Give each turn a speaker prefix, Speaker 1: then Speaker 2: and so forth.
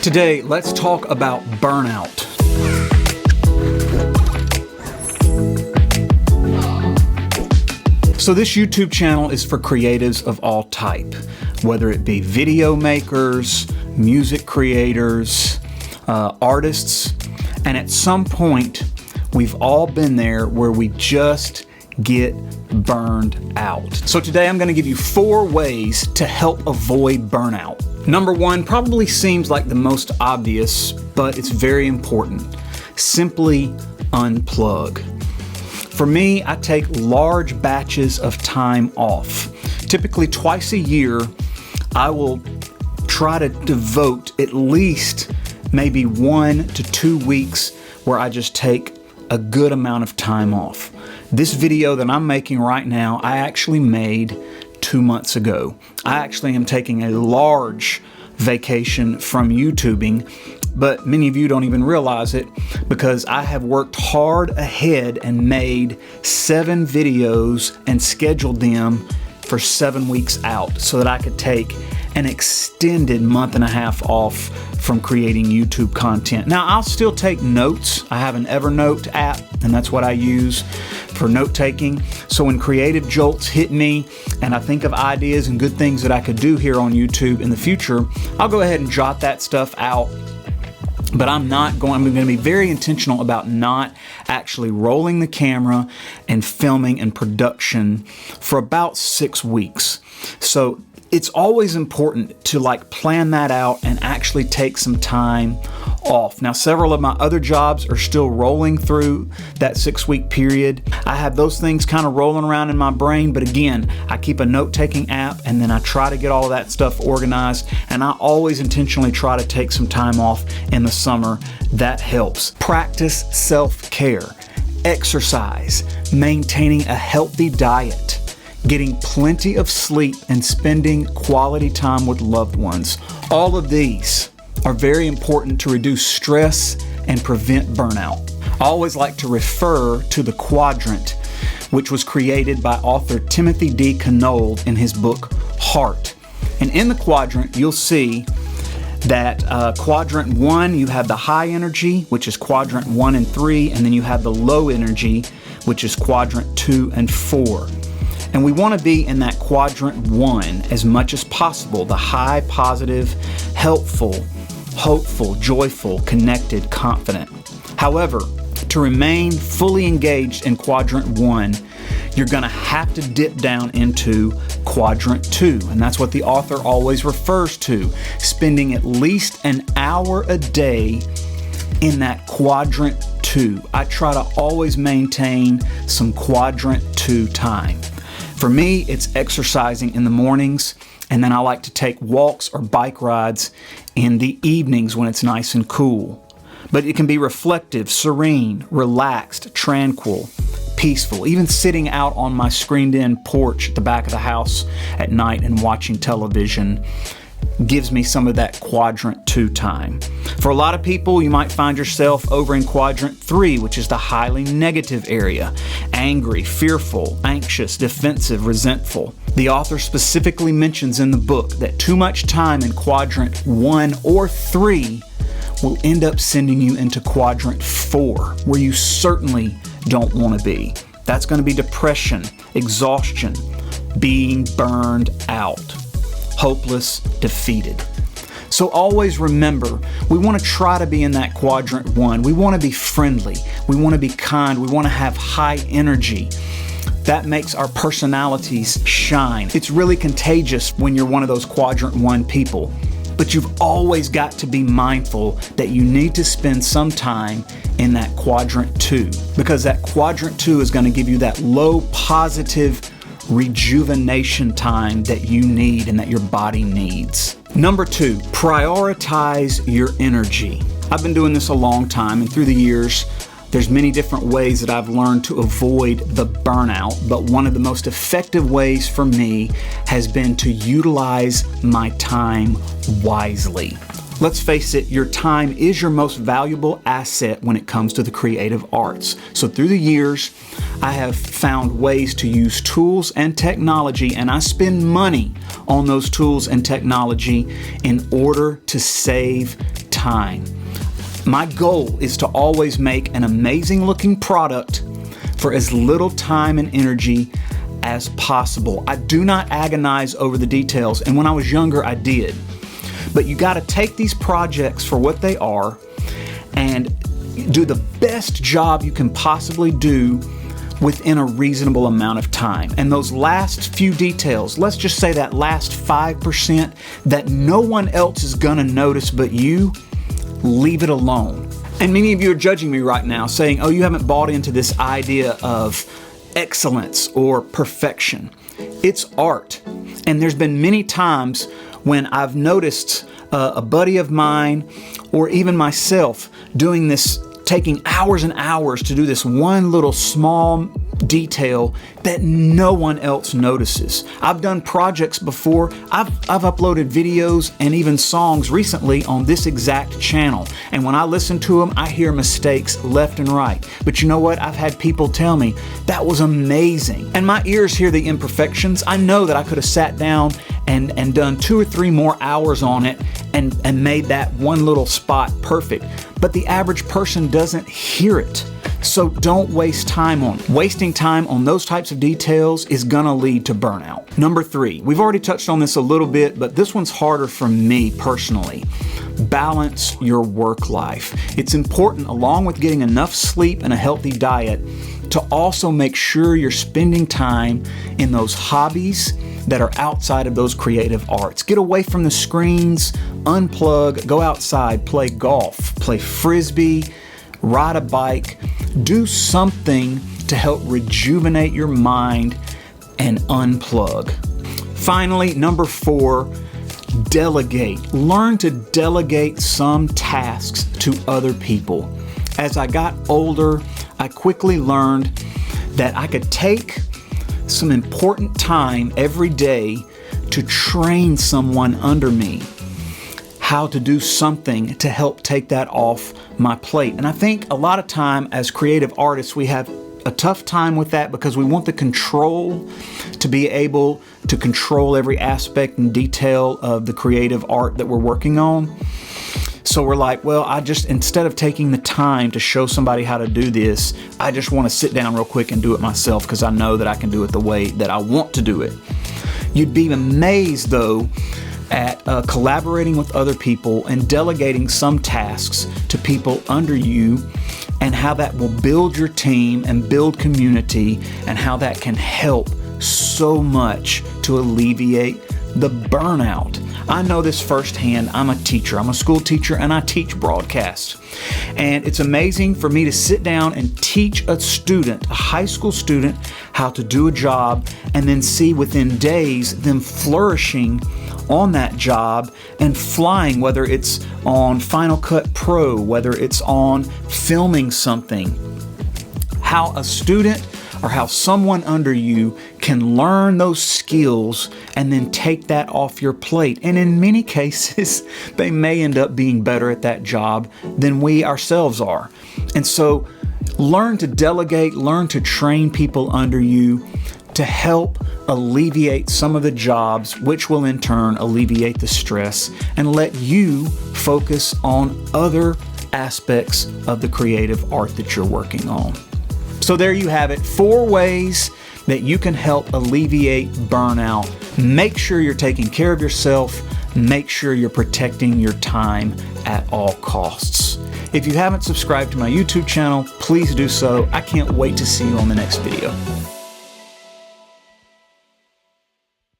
Speaker 1: Today, let's talk about burnout. So this YouTube channel is for creatives of all type, whether it be video makers, music creators, artists, and at some point, we've all been there where we just get burned out. So today I'm going to give you 4 ways to help avoid burnout. Number 1 probably seems like the most obvious, but it's very important. Simply unplug. For me, I take large batches of time off. Typically twice a year, I will try to devote at least maybe 1 to 2 weeks where I just take a good amount of time off. This video that I'm making right now, I actually made 2 months ago. I actually am taking a large vacation from YouTubing, but many of you don't even realize it because I have worked hard ahead and made 7 videos and scheduled them for 7 weeks out so that I could take an extended month and a half off from creating YouTube content. Now, I'll still take notes. I have an Evernote app, and that's what I use for note taking. So when creative jolts hit me and I think of ideas and good things that I could do here on YouTube in the future, I'll go ahead and jot that stuff out. But I'm going to be very intentional about not actually rolling the camera and filming and production for about 6 weeks. So it's always important to plan that out and actually take some time off. Now, several of my other jobs are still rolling through that 6-week period. I have those things kind of rolling around in my brain, but again, I keep a note-taking app and then I try to get all of that stuff organized, and I always intentionally try to take some time off in the summer. That helps. Practice self-care, exercise, maintaining a healthy diet, getting plenty of sleep, and spending quality time with loved ones. All of these are very important to reduce stress and prevent burnout. I always like to refer to the Quadrant, which was created by author Timothy D. Kanold in his book, Heart. And in the Quadrant, you'll see that Quadrant 1, you have the high energy, which is Quadrant 1 and 3, and then you have the low energy, which is Quadrant 2 and 4. And we want to be in that Quadrant 1 as much as possible, the high, positive, helpful, hopeful, joyful, connected, confident. However, to remain fully engaged in Quadrant 1, you're going to have to dip down into Quadrant 2. And that's what the author always refers to, spending at least an hour a day in that Quadrant 2. I try to always maintain some Quadrant 2 time. For me, it's exercising in the mornings, and then I like to take walks or bike rides in the evenings when it's nice and cool. But it can be reflective, serene, relaxed, tranquil, peaceful. Even sitting out on my screened-in porch at the back of the house at night and watching television gives me some of that Quadrant 2 time. For a lot of people, you might find yourself over in Quadrant 3, which is the highly negative area. Angry, fearful, anxious, defensive, resentful. The author specifically mentions in the book that too much time in Quadrant 1 or 3 will end up sending you into Quadrant 4, where you certainly don't want to be. That's going to be depression, exhaustion, being burned out, hopeless, defeated. So always remember, we want to try to be in that Quadrant 1. We want to be friendly. We want to be kind. We want to have high energy. That makes our personalities shine. It's really contagious when you're one of those Quadrant 1 people. But you've always got to be mindful that you need to spend some time in that Quadrant 2, because that Quadrant 2 is going to give you that low positive rejuvenation time that you need and that your body needs. Number 2, prioritize your energy. I've been doing this a long time, and through the years, there's many different ways that I've learned to avoid the burnout, but one of the most effective ways for me has been to utilize my time wisely. Let's face it, your time is your most valuable asset when it comes to the creative arts. So through the years, I have found ways to use tools and technology, and I spend money on those tools and technology in order to save time. time. My goal is to always make an amazing looking product for as little time and energy as possible. I do not agonize over the details, and when I was younger, I did. But you got to take these projects for what they are and do the best job you can possibly do within a reasonable amount of time. And those last few details, let's just say that last 5% that no one else is gonna notice but you, leave it alone. And many of you are judging me right now saying, oh, you haven't bought into this idea of excellence or perfection. It's art. And there's been many times when I've noticed a buddy of mine or even myself doing this, taking hours and hours to do this one little small detail that no one else notices. I've done projects before. I've uploaded videos and even songs recently on this exact channel. And when I listen to them, I hear mistakes left and right. But you know what? I've had people tell me, that was amazing. And my ears hear the imperfections. I know that I could have sat down and done 2 or 3 more hours on it and made that one little spot perfect. But the average person doesn't hear it. So don't waste time on it. Wasting time on those types of details is gonna lead to burnout. Number 3, we've already touched on this a little bit, but this one's harder for me personally. Balance your work life. It's important, along with getting enough sleep and a healthy diet, to also make sure you're spending time in those hobbies that are outside of those creative arts. Get away from the screens, unplug, go outside, play golf, play frisbee, ride a bike, do something to help rejuvenate your mind and unplug. Finally, number 4, delegate. Learn to delegate some tasks to other people. As I got older, I quickly learned that I could take some important time every day to train someone under me how to do something to help take that off my plate. And I think a lot of time as creative artists, we have a tough time with that because we want the control to be able to control every aspect and detail of the creative art that we're working on. So we're like, well, instead of taking the time to show somebody how to do this, I just want to sit down real quick and do it myself because I know that I can do it the way that I want to do it. You'd be amazed, though, at collaborating with other people and delegating some tasks to people under you, and how that will build your team and build community, and how that can help so much to alleviate the burnout. I know this firsthand. I'm a teacher. I'm a school teacher, and I teach broadcast. And it's amazing for me to sit down and teach a student, a high school student, how to do a job, and then see within days them flourishing on that job and flying, whether it's on Final Cut Pro, whether it's on filming something. How a student or how someone under you can learn those skills and then take that off your plate. And in many cases, they may end up being better at that job than we ourselves are. And so learn to delegate, learn to train people under you to help alleviate some of the jobs, which will in turn alleviate the stress and let you focus on other aspects of the creative art that you're working on. So there you have it, 4 ways that you can help alleviate burnout. Make sure you're taking care of yourself. Make sure you're protecting your time at all costs. If you haven't subscribed to my YouTube channel, please do so. I can't wait to see you on the next video.